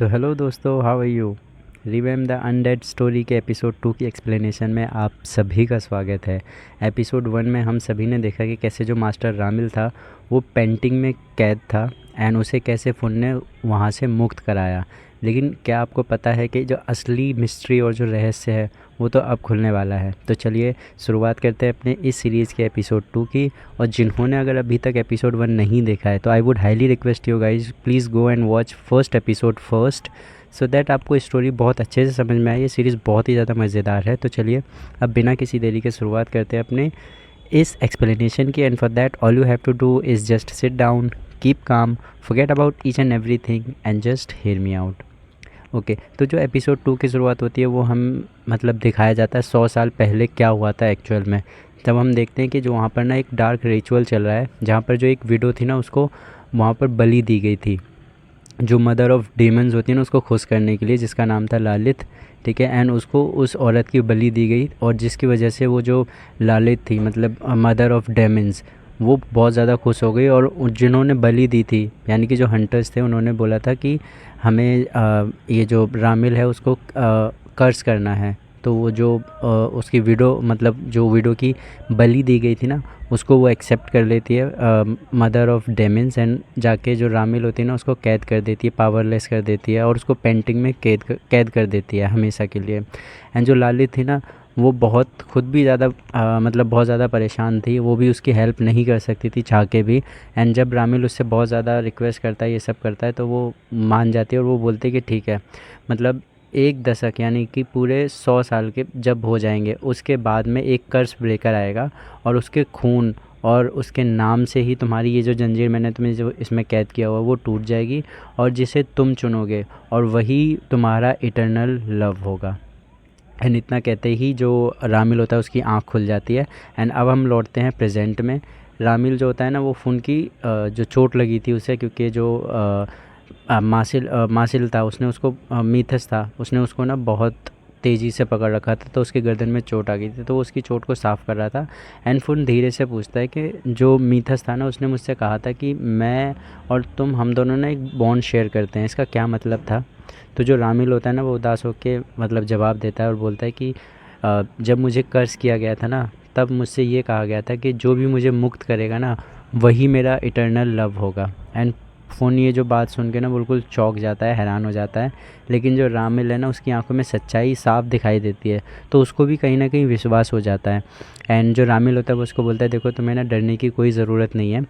तो हेलो दोस्तों, how are you. Remember the undead story के एपिसोड 2 की एक्सप्लेनेशन में आप सभी का स्वागत है। एपिसोड 1 में हम सभी ने देखा कि कैसे जो मास्टर रामिल था वो पेंटिंग में कैद था एंड उसे कैसे फ़ोन ने वहाँ से मुक्त कराया। लेकिन क्या आपको पता है कि जो असली मिस्ट्री और जो रहस्य है वो तो अब खुलने वाला है। तो चलिए शुरुआत करते हैं अपने इस सीरीज़ के एपिसोड 2 की। और जिन्होंने अगर अभी तक एपिसोड 1 नहीं देखा है तो I would highly request you guys, please go and watch first episode first, so that आपको स्टोरी बहुत अच्छे से समझ में आए। ये सीरीज़ बहुत ही ज़्यादा मज़ेदार है। तो चलिए अब बिना किसी देरी के शुरुआत करते हैं अपने इस एक्सप्लेनेशन की। And for that all you have to do is just sit down, keep calm, forget about each and everything and just hear me out. Okay, तो जो एपिसोड 2 की शुरुआत होती है वो हम मतलब दिखाया जाता है 100 साल पहले क्या हुआ था एक्चुअल में। तब हम देखते हैं कि जो वहाँ पर ना एक डार्क रिचुअल चल रहा है, जहाँ पर जो एक विडो थी ना उसको वहाँ पर बलि दी गई थी, जो मदर ऑफ़ डेमन्स होती है ना उसको खुश करने के लिए, जिसका नाम था लालित। ठीक है, एंड उसको उस औरत की बलि दी गई और जिसकी वजह से वो जो लालित थी मतलब मदर ऑफ़ डेमन्स, वो बहुत ज़्यादा खुश हो गई। और जिन्होंने बलि दी थी यानी कि जो हंटर्स थे उन्होंने बोला था कि हमें ये जो रामिल है उसको कर्स करना है। तो वो जो उसकी विडो मतलब जो विडो की बलि दी गई थी ना उसको वो एक्सेप्ट कर लेती है मदर ऑफ़ डेमन्स, एंड जाके जो रामिल होती है ना उसको कैद कर देती है, पावरलेस कर देती है और उसको पेंटिंग में कैद कर देती है हमेशा के लिए। एंड जो लालित थी ना वो बहुत खुद भी ज़्यादा मतलब बहुत ज़्यादा परेशान थी, वो भी उसकी हेल्प नहीं कर सकती थी चाह के भी। एंड जब रामिल उससे बहुत ज़्यादा रिक्वेस्ट करता है, ये सब करता है, तो वो मान जाती है और वो बोलती है कि ठीक है, मतलब एक दशक यानी कि पूरे 100 साल के जब हो जाएंगे उसके बाद में एक कर्स ब्रेकर आएगा और उसके खून और उसके नाम से ही तुम्हारी ये जो जंजीर मैंने तुम्हें जो इसमें कैद किया हुआ वो टूट जाएगी और जिसे तुम चुनोगे और वही तुम्हारा इटर्नल लव होगा। एंड इतना कहते ही जो रामिल होता है उसकी आँख खुल जाती है। एंड अब हम लौटते हैं प्रेजेंट में। रामिल जो होता है ना वो फ़ोन की जो चोट लगी थी उसे, क्योंकि जो मासिल था उसने उसको मीथस था उसने उसको ना बहुत तेज़ी से पकड़ रखा था, तो उसकी गर्दन में चोट आ गई थी, तो वो उसकी चोट को साफ़ कर रहा था। एंड फ़ोन धीरे से पूछता है कि जो मीथस था ना उसने मुझसे कहा था कि मैं और तुम हम दोनों ना एक बॉन्ड शेयर करते हैं, इसका क्या मतलब था। तो जो रामिल होता है ना वो उदास होकर मतलब जवाब देता है और बोलता है कि जब मुझे कर्ज किया गया था ना तब मुझसे ये कहा गया था कि जो भी मुझे मुक्त करेगा ना वही मेरा इटर्नल लव होगा। एंड फ़ोन ये जो बात सुन के ना बिल्कुल चौंक जाता है, हैरान हो जाता है। लेकिन जो रामिल है ना उसकी आंखों में सच्चाई साफ दिखाई देती है, तो उसको भी कहीं ना कहीं विश्वास हो जाता है। एंड जो रामिल होता है वो उसको बोलता है देखो तुम्हें ना डरने की कोई ज़रूरत नहीं है,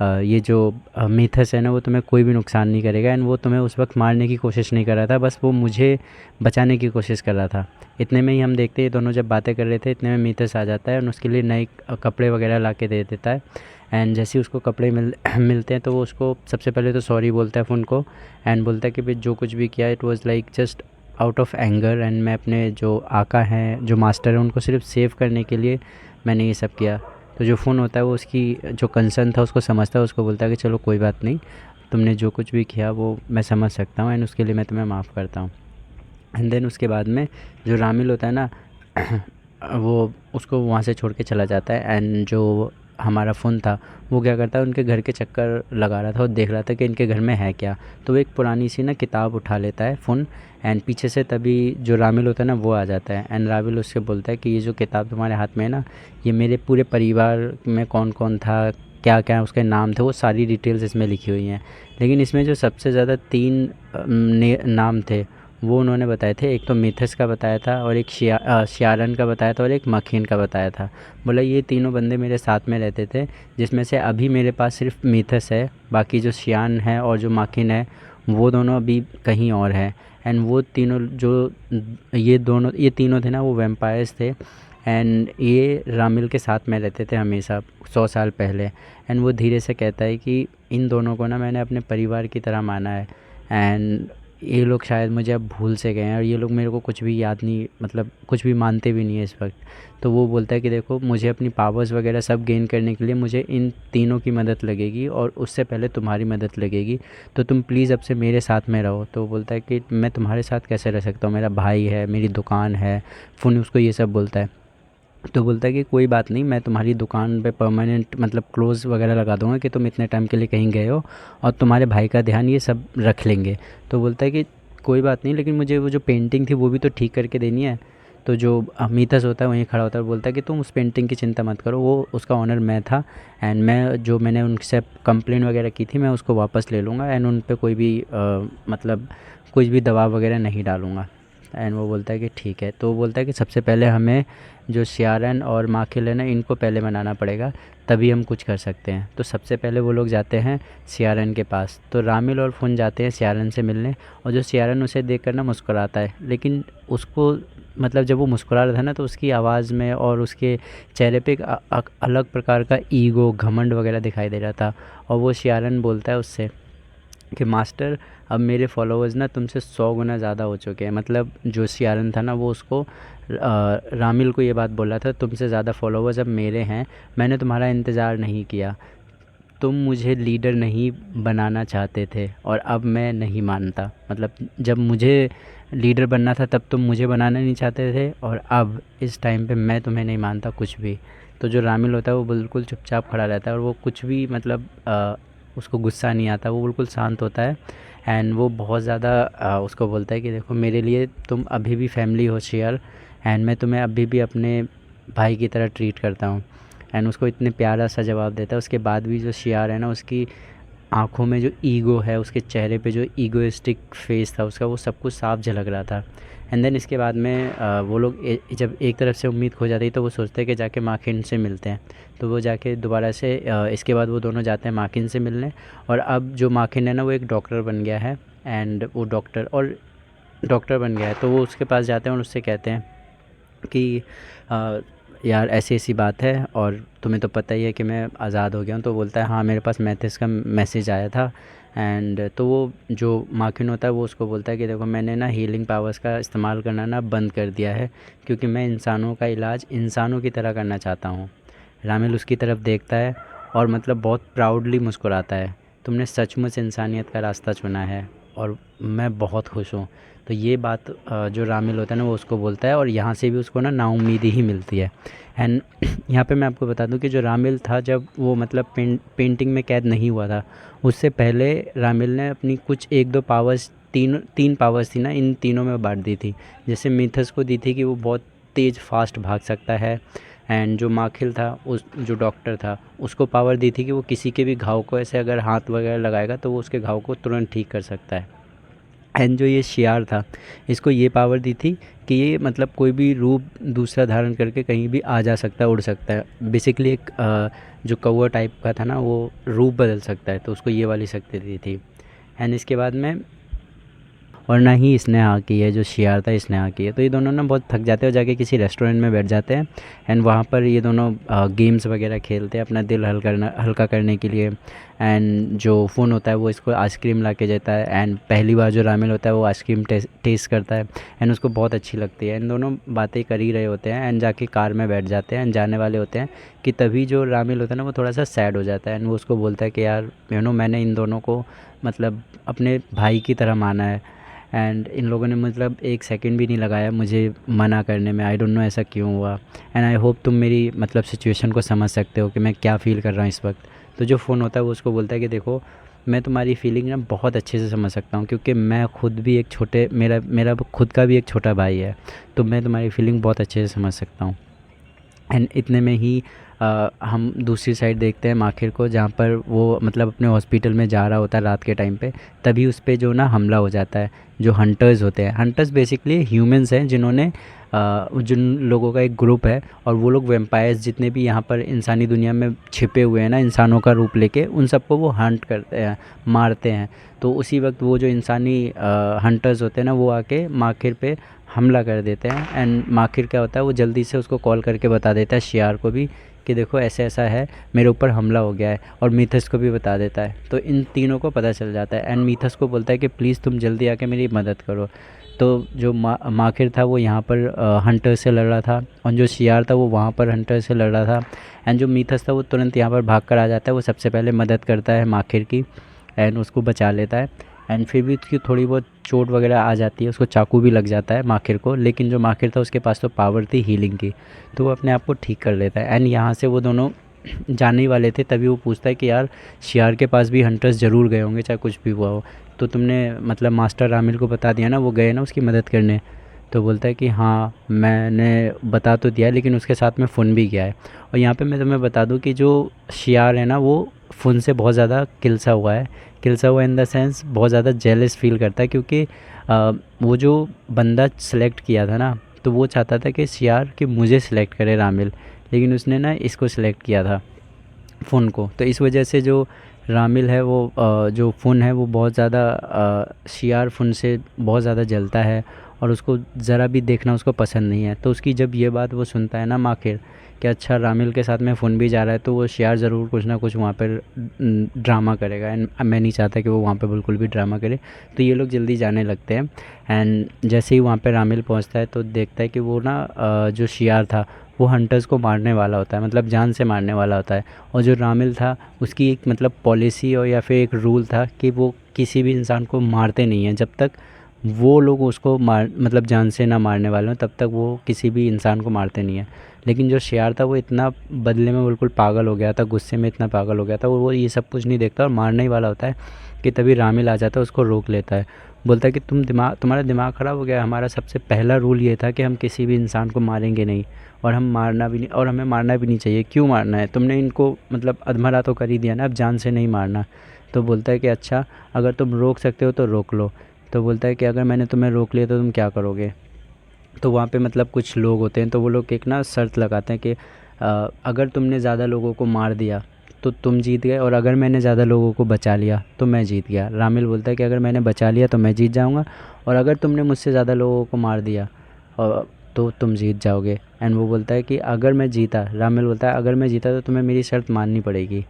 ये जो मीथस है ना वो तुम्हें कोई भी नुकसान नहीं करेगा। एंड वो तुम्हें उस वक्त मारने की कोशिश नहीं कर रहा था, बस वो मुझे बचाने की कोशिश कर रहा था। इतने में ही हम देखते हैं दोनों जब बातें कर रहे थे इतने में मीथस आ जाता है और उसके लिए नए कपड़े वगैरह ला के दे देता है। एंड जैसे ही उसको कपड़े मिलते हैं तो वो उसको सबसे पहले तो सॉरी बोलता है फ़ोन को। एंड बोलता है कि भाई जो कुछ भी किया it was like just out of anger, and मैं अपने जो आका हैं जो मास्टर हैं उनको सिर्फ सेव करने के लिए मैंने ये सब किया। तो जो फ़ोन होता है वो उसकी जो कंसर्न था उसको समझता है, उसको बोलता है कि चलो कोई बात नहीं, तुमने जो कुछ भी किया वो मैं समझ सकता हूँ एंड उसके लिए मैं तुम्हें माफ़ करता हूँ। एंड देन उसके बाद में जो रामिल होता है ना वो उसको वहाँ से छोड़ के चला जाता है। एंड जो हमारा फ़ोन था वो क्या करता है उनके घर के चक्कर लगा रहा था और देख रहा था कि इनके घर में है क्या। तो वो एक पुरानी सी ना किताब उठा लेता है फ़ोन, एंड पीछे से तभी जो रामिल होता है ना वो आ जाता है। एंड रामिल उससे बोलता है कि ये जो किताब तुम्हारे हाथ में है ना ये मेरे पूरे परिवार में कौन कौन था, क्या क्या उसके नाम थे, वो सारी डिटेल्स इसमें लिखी हुई हैं। लेकिन इसमें जो सबसे ज़्यादा 3 नाम थे वो उन्होंने बताए थे। एक तो मिथस का बताया था और एक शियारन का बताया था और एक मखीन का बताया था। बोला ये तीनों बंदे मेरे साथ में रहते थे, जिसमें से अभी मेरे पास सिर्फ मिथस है, बाकी जो शियान है और जो मखीन है वो दोनों अभी कहीं और है। एंड वो तीनों जो ये तीनों थे ना वो वैम्पायर्स थे। एंड ये रामिल के साथ में रहते थे हमेशा 100 साल पहले। एंड वो धीरे से कहता है कि इन दोनों को ना मैंने अपने परिवार की तरह माना है एंड ये लोग शायद मुझे अब भूल से गए हैं और ये लोग मेरे को कुछ भी याद नहीं, मतलब कुछ भी मानते भी नहीं है इस वक्त। तो वो बोलता है कि देखो मुझे अपनी पावर्स वगैरह सब गेन करने के लिए मुझे इन तीनों की मदद लगेगी और उससे पहले तुम्हारी मदद लगेगी, तो तुम प्लीज़ अब से मेरे साथ में रहो। तो वो बोलता है कि मैं तुम्हारे साथ कैसे रह सकता हूँ, मेरा भाई है, मेरी दुकान है। फ़ोन उसको ये सब बोलता है। तो बोलता है कि कोई बात नहीं, मैं तुम्हारी दुकान पे परमानेंट मतलब क्लोज़ वगैरह लगा दूँगा कि तुम इतने टाइम के लिए कहीं गए हो और तुम्हारे भाई का ध्यान ये सब रख लेंगे। तो बोलता है कि कोई बात नहीं, लेकिन मुझे वो जो पेंटिंग थी वो भी तो ठीक करके देनी है। तो जो मीथस होता है वहीं खड़ा होता है और बोलता है कि तुम उस पेंटिंग की चिंता मत करो, वो उसका ऑनर मैं था, एंड मैं जो मैंने उनसे कंप्लेंट वगैरह की थी मैं उसको वापस ले लूँगा, एंड उन पे कोई भी मतलब कुछ भी दबाव वगैरह नहीं डालूँगा। एंड वो बोलता है कि ठीक है। तो वो बोलता है कि सबसे पहले हमें जो शियारन और माखिल है ना, इनको पहले मनाना पड़ेगा, तभी हम कुछ कर सकते हैं। तो सबसे पहले वो लोग जाते हैं शियारन के पास। तो रामिल और फुन जाते हैं शियारन से मिलने, और जो शियारन उसे देख कर ना मुस्कुराता है, लेकिन उसको मतलब जब वो मुस्कुरा रहा था ना तो उसकी आवाज़ में और उसके चेहरे पे एक अलग प्रकार का ईगो, घमंड वगैरह दिखाई दे रहा था। और वो शियारन बोलता है उससे कि मास्टर, अब मेरे फॉलोअर्स ना तुमसे 100 गुना ज़्यादा हो चुके हैं। मतलब जो शियारन था ना वो उसको रामिल को ये बात बोल रहा था, तुमसे ज़्यादा फॉलोअर्स अब मेरे हैं, मैंने तुम्हारा इंतज़ार नहीं किया, तुम मुझे लीडर नहीं बनाना चाहते थे और अब मैं नहीं मानता। मतलब जब मुझे लीडर बनना था तब तुम मुझे बनाना नहीं चाहते थे, और अब इस टाइम पे मैं तुम्हें नहीं मानता कुछ भी। तो जो रामिल होता है वो बिल्कुल चुपचाप खड़ा रहता है और वो कुछ भी मतलब उसको गुस्सा नहीं आता, वो बिल्कुल शांत होता है। एंड वो बहुत ज़्यादा उसको बोलता है कि देखो मेरे लिए तुम अभी भी फैमिली हो शेयर, एंड मैं तुम्हें अभी भी अपने भाई की तरह ट्रीट करता हूँ। एंड उसको इतने प्यारा सा जवाब देता है। उसके बाद भी जो शियार है ना, उसकी आँखों में जो ईगो है, उसके चेहरे पे जो ईगोइस्टिक फेस था उसका, वो सब कुछ साफ झलक रहा था। एंड देन इसके बाद में वो लोग जब एक तरफ से उम्मीद खो जाती तो वो सोचते हैं कि जाके माखिन से मिलते हैं। तो वो जाके दोबारा से इसके बाद वो दोनों जाते हैं माखिन से मिलने। और अब जो माखिन है ना वो एक डॉक्टर बन गया है, एंड वो डॉक्टर बन गया है। तो वो उसके पास जाते हैं और उससे कहते हैं कि यार ऐसी ऐसी बात है और तुम्हें तो पता ही है कि मैं आज़ाद हो गया हूँ। तो बोलता है हाँ मेरे पास मैथ्स का मैसेज आया था। एंड तो वो जो माखिन होता है वो उसको बोलता है कि देखो मैंने ना हीलिंग पावर्स का इस्तेमाल करना ना बंद कर दिया है, क्योंकि मैं इंसानों का इलाज इंसानों की तरह करना चाहता हूँ। रामिल उसकी तरफ देखता है और मतलब बहुत प्राउडली मुस्कुराता है, तुमने सचमुच इंसानियत का रास्ता चुना है और मैं बहुत खुश हूँ। तो ये बात जो रामिल होता है ना वो उसको बोलता है, और यहाँ से भी उसको ना नाउम्मीदी ही मिलती है। एंड यहाँ पे मैं आपको बता दूँ कि जो रामिल था जब वो मतलब पेंटिंग में कैद नहीं हुआ था, उससे पहले रामिल ने अपनी कुछ एक दो पावर्स, तीन पावर्स थी ना, इन तीनों में बांट दी थी। जैसे मीथस को दी थी कि वो बहुत तेज़ फास्ट भाग सकता है, एंड जो माखिल था, उस जो डॉक्टर था, उसको पावर दी थी कि वो किसी के भी घाव को ऐसे अगर हाथ वगैरह लगाएगा तो वो उसके घाव को तुरंत ठीक कर सकता है। एंड जो ये शियार था, इसको ये पावर दी थी कि ये मतलब कोई भी रूप दूसरा धारण करके कहीं भी आ जा सकता है, उड़ सकता है। बेसिकली एक जो कौवा टाइप का था ना वो रूप बदल सकता है, तो उसको ये वाली शक्ति दी थी। एंड इसके बाद में और ना ही इसने हाँ की है, जो शियार था इसने हाँ की है। तो ये दोनों ना बहुत थक जाते हैं और जाके किसी रेस्टोरेंट में बैठ जाते हैं। एंड वहाँ पर ये दोनों गेम्स वगैरह खेलते हैं अपना दिल हल्का करने के लिए। एंड जो फ़ोन होता है वो इसको आइसक्रीम ला के देता है, एंड पहली बार जो रामिल होता है वो आइसक्रीम टेस्ट करता है, एंड उसको बहुत अच्छी लगती है। एंड दोनों बातें कर ही रहे होते हैं एंड जाके कार में बैठ जाते हैं एंड जाने वाले होते हैं कि तभी जो रामिल होता है ना वो थोड़ा सा सैड हो जाता है। एंड वो उसको बोलता है कि यार मैंने इन दोनों को मतलब अपने भाई की तरह माना है, एंड इन लोगों ने मतलब एक सेकंड भी नहीं लगाया मुझे मना करने में। आई डोंट नो ऐसा क्यों हुआ, एंड आई होप तुम मेरी मतलब सिचुएशन को समझ सकते हो कि मैं क्या फ़ील कर रहा हूँ इस वक्त। तो जो फ़ोन होता है वो उसको बोलता है कि देखो मैं तुम्हारी फीलिंग ना बहुत अच्छे से समझ सकता हूँ, क्योंकि मैं खुद भी एक छोटे मेरा खुद का भी एक छोटा भाई है, तो मैं तुम्हारी फीलिंग बहुत अच्छे से समझ सकता हूँ। एंड इतने में ही हम दूसरी साइड देखते हैं माखिर को, जहाँ पर वो मतलब अपने हॉस्पिटल में जा रहा होता है रात के टाइम पे। तभी उस पे जो ना हमला हो जाता है। जो हंटर्स होते हैं, हंटर्स बेसिकली ह्यूमंस हैं जिन्होंने जिन लोगों का एक ग्रुप है, और वो लोग वैम्पायर्स जितने भी यहाँ पर इंसानी दुनिया में छिपे हुए हैं ना इंसानों का रूप लेके, उन सबको वो हंट करते हैं, मारते हैं। तो उसी वक्त वो जो इंसानी हंटर्स होते हैं ना वो आके माखिर पे हमला कर देते हैं। एंड माखिर क्या होता है वो जल्दी से उसको कॉल करके बता देता है शियार को भी कि देखो ऐसा ऐसा है, मेरे ऊपर हमला हो गया है, और मीथस को भी बता देता है। तो इन तीनों को पता चल जाता है एंड मीथस को बोलता है कि प्लीज़ तुम जल्दी आके मेरी मदद करो। तो जो माखिर था वो यहाँ पर हंटर से लड़ रहा था, और जो शियार था वो वहाँ पर हंटर से लड़ रहा था। एंड जो मीथस था वो तुरंत यहाँ पर भाग कर आ जाता है, वो सबसे पहले मदद करता है माखिर की एंड उसको बचा लेता है। एंड फिर भी उसकी थोड़ी बहुत चोट वगैरह आ जाती है, उसको चाकू भी लग जाता है माखिर को, लेकिन जो माखिर था उसके पास तो पावर थी हीलिंग की, तो वो अपने आप को ठीक कर लेता है। एंड यहाँ से वो दोनों जाने ही वाले थे तभी वो पूछता है कि यार शियार के पास भी हंटर्स ज़रूर गए होंगे चाहे कुछ भी हुआ हो, तो तुमने मतलब मास्टर रामिल को बता दिया ना, वो गए ना उसकी मदद करने। तो बोलता है कि हाँ मैंने बता तो दिया लेकिन उसके साथ में फ़ुन भी गया है। और यहाँ पे मैं तुम्हें बता दूँ कि जो शियार है ना वो फ़ुन से बहुत ज़्यादा किलसा हुआ है। किलसा हुआ इन द सेंस बहुत ज़्यादा जेलस फील करता है, क्योंकि वो जो बंदा सेलेक्ट किया था ना, तो वो चाहता था कि शियार कि मुझे सेलेक्ट करे रामिल, लेकिन उसने ना इसको सेलेक्ट किया था, फ़ोन को। तो इस वजह से जो रामिल है वो जो फ़ोन है वो बहुत ज़्यादा शियार फ़ोन से बहुत ज़्यादा जलता है और उसको ज़रा भी देखना उसको पसंद नहीं है। तो उसकी जब ये बात वो सुनता है ना माखिर कि अच्छा रामिल के साथ में फ़ोन भी जा रहा है, तो वो शियार ज़रूर कुछ ना कुछ वहाँ पर ड्रामा करेगा। एंड मैं नहीं चाहता कि वो वहाँ पे बिल्कुल भी ड्रामा करे। तो ये लोग जल्दी जाने लगते हैं। एंड जैसे ही वहाँ पे रामिल पहुँचता है तो देखता है कि वो ना जो शियार था वो हंटर्स को मारने वाला होता है, मतलब जान से मारने वाला होता है। और जो रामिल था उसकी एक मतलब पॉलिसी और या फिर एक रूल था कि वो किसी भी इंसान को मारते नहीं हैं, जब तक वो लोग उसको मार मतलब जान से ना मारने वाले हों तब तक वो किसी भी इंसान को मारते नहीं हैं। लेकिन जो शियार था वो इतना बदले में बिल्कुल पागल हो गया था, गुस्से में इतना पागल हो गया था, और वो ये सब कुछ नहीं देखता और मारने ही वाला होता है कि तभी रामिल आ जाता है, उसको रोक लेता है। बोलता है कि तुम्हारा दिमाग ख़राब हो गया, हमारा सबसे पहला रूल ये था कि हम किसी भी इंसान को मारेंगे नहीं, और हम मारना भी नहीं, और हमें मारना भी नहीं चाहिए। क्यों मारना है, तुमने इनको मतलब अधमरा तो कर ही दिया ना, अब जान से नहीं मारना। तो बोलता है कि अच्छा अगर तुम रोक सकते हो तो रोक लो। तो बोलता है कि अगर मैंने तुम्हें रोक लिया तो तुम क्या करोगे। तो वहाँ पे मतलब कुछ लोग होते हैं, तो वो लोग एक ना शर्त लगाते हैं कि अगर तुमने ज़्यादा लोगों को मार दिया तो तुम जीत गए, और अगर मैंने ज़्यादा लोगों को बचा लिया तो मैं जीत गया। रामिल बोलता है कि अगर मैंने बचा लिया तो मैं जीत जाऊँगा, और अगर तुमने मुझसे ज़्यादा लोगों को मार दिया और तो तुम जीत जाओगे। एंड वो बोलता है कि अगर मैं जीता, रामिल बोलता है अगर मैं जीता तो तुम्हें मेरी शर्त माननी पड़ेगी।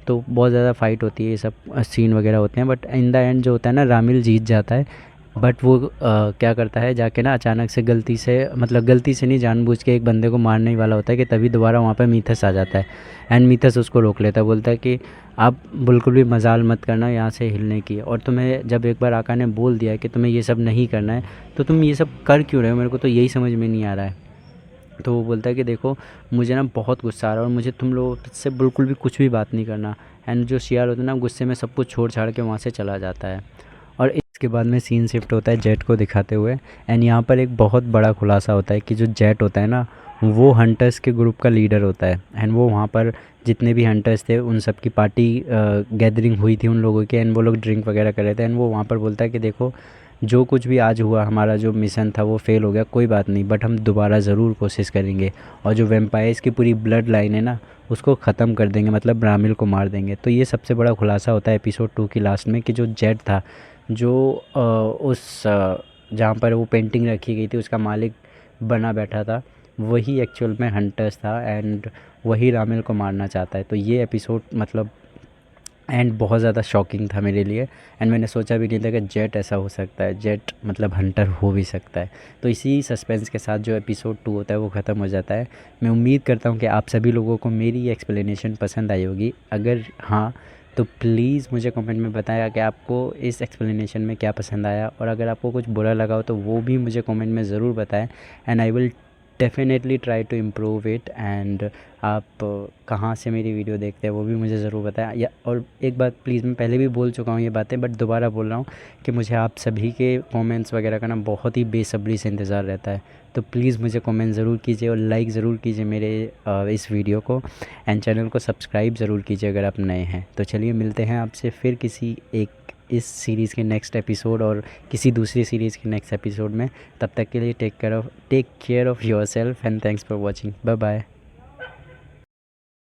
तो बहुत ज़्यादा फाइट होती है, ये सब सीन वगैरह होते हैं, बट इन द एंड जो होता है ना रामिल जीत जाता है। बट वो क्या करता है जाके ना अचानक से गलती से, मतलब गलती से नहीं, जानबूझ के एक बंदे को मारने ही वाला होता है कि तभी दोबारा वहाँ पे मीथस आ जाता है। एंड मीथस उसको रोक लेता है, बोलता है कि आप बिल्कुल भी मजाल मत करना यहाँ से हिलने की, और तुम्हें जब एक बार आका ने बोल दिया है कि तुम्हें ये सब नहीं करना है तो तुम ये सब कर क्यों रहे हो, मेरे को तो यही समझ में नहीं आ रहा है। तो वो बोलता है कि देखो मुझे ना बहुत गुस्सा आ रहा है और मुझे तुम लोगों से बिल्कुल भी कुछ भी बात नहीं करना। एंड जो शियार होता है ना गुस्से में सब कुछ छोड़ छाड़ के वहाँ से चला जाता है। और इसके बाद में सीन शिफ्ट होता है जेट को दिखाते हुए। एंड यहाँ पर एक बहुत बड़ा खुलासा होता है कि जो जेट होता है ना वो हंटर्स के ग्रुप का लीडर होता है। एंड वो वहाँ पर जितने भी हंटर्स थे उन सब की पार्टी गैदरिंग हुई थी उन लोगों की, एंड वो लोग ड्रिंक वगैरह कर रहे थे। एंड वो वहाँ पर बोलता है कि देखो जो कुछ भी आज हुआ, हमारा जो मिशन था वो फेल हो गया, कोई बात नहीं, बट हम दोबारा ज़रूर कोशिश करेंगे, और जो वेम्पायर्स की पूरी ब्लड लाइन है ना उसको ख़त्म कर देंगे, मतलब ब्राह्मिल को मार देंगे। तो ये सबसे बड़ा खुलासा होता है एपिसोड 2 की लास्ट में कि जो जेट था, जो जहाँ पर वो पेंटिंग रखी गई थी उसका मालिक बना बैठा था, वही एक्चुअल में हंटर्स था, एंड वही रामिल को मारना चाहता है। तो ये एपिसोड मतलब एंड बहुत ज़्यादा शॉकिंग था मेरे लिए। एंड मैंने सोचा भी नहीं था कि जेट ऐसा हो सकता है, जेट मतलब हंटर हो भी सकता है। तो इसी सस्पेंस के साथ जो एपिसोड 2 होता है वो ख़त्म हो जाता है। मैं उम्मीद करता हूँ कि आप सभी लोगों को मेरी एक्सप्लेनेशन पसंद आई होगी। अगर हाँ तो प्लीज़ मुझे कमेंट में बताया कि आपको इस एक्सप्लेनेशन में क्या पसंद आया, और अगर आपको कुछ बुरा लगा हो तो वो भी मुझे कमेंट में ज़रूर बताएं। And I will definitely try to improve it. And आप कहाँ से मेरी वीडियो देखते हैं वो भी मुझे ज़रूर बताएं। या और एक बात प्लीज़, मैं पहले भी बोल चुका हूँ ये बातें, बट दोबारा बोल रहा हूँ कि मुझे आप सभी के कमेंट्स वगैरह का ना बहुत ही बेसब्री से इंतज़ार रहता है। तो प्लीज़ मुझे कमेंट ज़रूर कीजिए और लाइक ज़रूर कीजिए मेरे इस वीडियो को, एंड चैनल को सब्सक्राइब ज़रूर कीजिए अगर आप नए हैं। तो चलिए मिलते हैं आपसे फिर किसी एक इस सीरीज़ के नेक्स्ट एपिसोड और किसी दूसरी सीरीज़ के नेक्स्ट एपिसोड में। तब तक के लिए take care of yourself and thanks for watching. Bye bye.